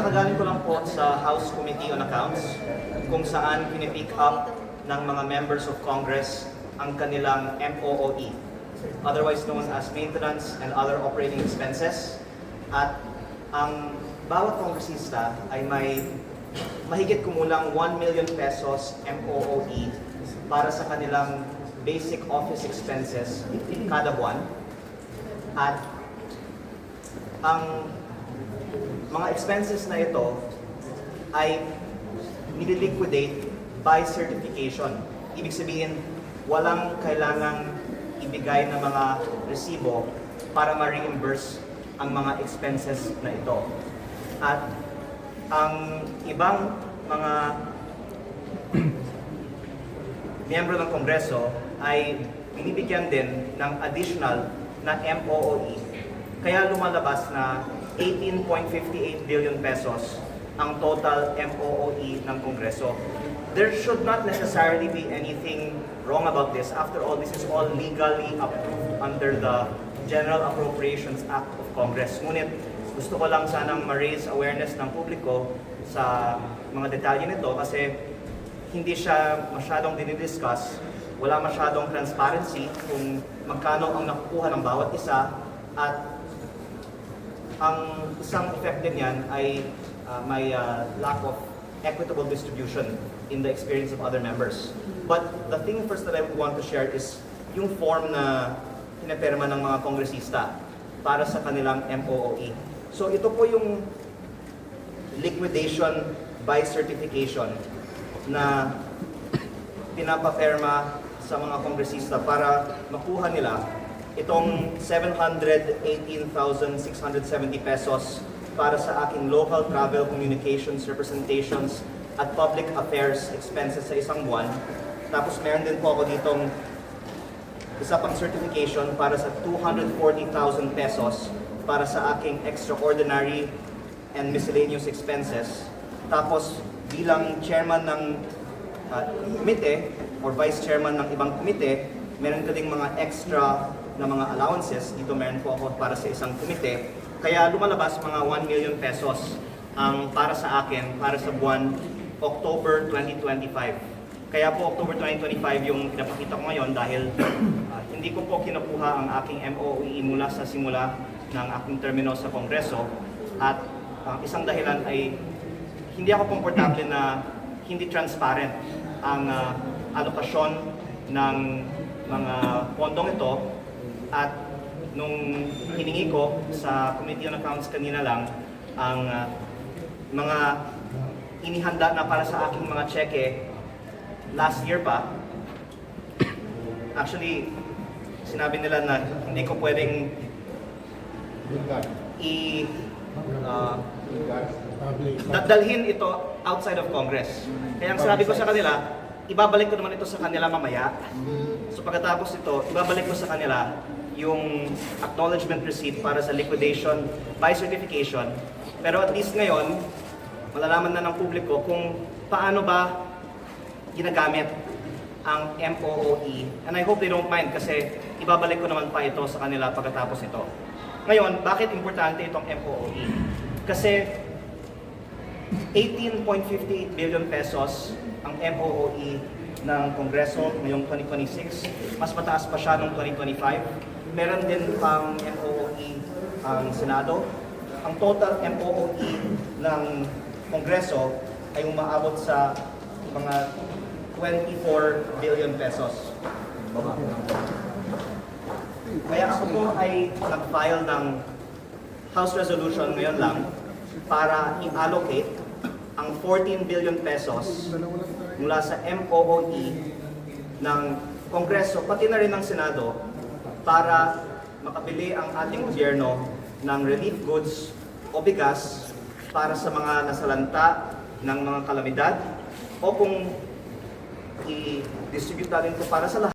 kakagaling ko lang po sa House Committee on Accounts kung saan pinipick up ng mga members of Congress ang kanilang MOOE, otherwise known as Maintenance and Other Operating Expenses. At ang bawat kongresista ay may mahigit kumulang 1 million pesos MOOE para sa kanilang basic office expenses kada buwan. At ang mga expenses na ito ay nililiquidate by certification. Ibig sabihin, walang kailangang ibigay na mga resibo para ma-reimburse ang mga expenses na ito. At ang ibang mga miyembro ng Kongreso ay binibigyan din ng additional na MOOE. Kaya lumalabas na 18.58 billion pesos ang total MOOE ng Kongreso. There should not necessarily be anything wrong about this. After all, this is all legally approved under the General Appropriations Act of Congress. Ngunit gusto ko lang sanang ma-raise awareness ng publiko sa mga detalye nito kasi hindi siya masyadong dinidiscuss, wala masyadong transparency kung magkano ang nakukuha ng bawat isa, at ang isang effect din yan ay may lack of equitable distribution in the experience of other members. But the thing first that I would want to share is yung form na pinapirma ng mga kongresista para sa kanilang MOOE. So ito po yung liquidation by certification na pinapapirma sa mga kongresista para makuha nila itong 718,670 pesos para sa aking local travel, communications, representations, at public affairs expenses sa isang buwan. Tapos meron din po ako ditong isa pang certification para sa 240,000 pesos para sa aking extraordinary and miscellaneous expenses. Tapos bilang chairman ng komite or vice chairman ng ibang komite, meron ka ding mga extra na mga allowances. Dito meron po ako para sa isang komite. Kaya lumalabas mga 1 million pesos ang para sa akin para sa buwan October 2025. Kaya po October 2025 yung pinapakita ko ngayon dahil hindi ko po kinukuha ang aking MOOE mula sa simula ng aking termino sa Kongreso. At isang dahilan ay hindi ako komportable na hindi transparent ang alokasyon ng mga pondong ito. At nung hiningi ko sa Committee on Accounts kanina lang ang mga inihanda na para sa aking mga cheque last year pa, actually sinabi nila na hindi ko pwedeng dalhin ito outside of Congress. Kaya ang sabi ko sa kanila, ibabalik ko naman ito sa kanila mamaya. So pagkatapos ito, ibabalik ko sa kanila yung acknowledgement receipt para sa liquidation by certification. Pero at least ngayon, malalaman na ng publiko kung paano ba ginagamit ang MOOE. And I hope they don't mind kasi ibabalik ko naman pa ito sa kanila pagkatapos ito. Ngayon, bakit importante itong MOOE? Kasi 18.58 billion pesos ang MOOE ng Kongreso ngayong 2026. Mas mataas pa siya noong 2025. Meron din pang MOOE ang Senado. Ang total MOOE ng Kongreso ay umaabot sa mga 24 billion pesos. Kaya ako po ay nag-file ng House Resolution ngayon lang para i-allocate ang 14 billion pesos mula sa MOOE ng Kongreso, pati na rin ng Senado, para makabili ang ating gobyerno ng relief goods o bigas para sa mga nasalanta ng mga kalamidad, o kung i-distribute natin ito para sa lahat.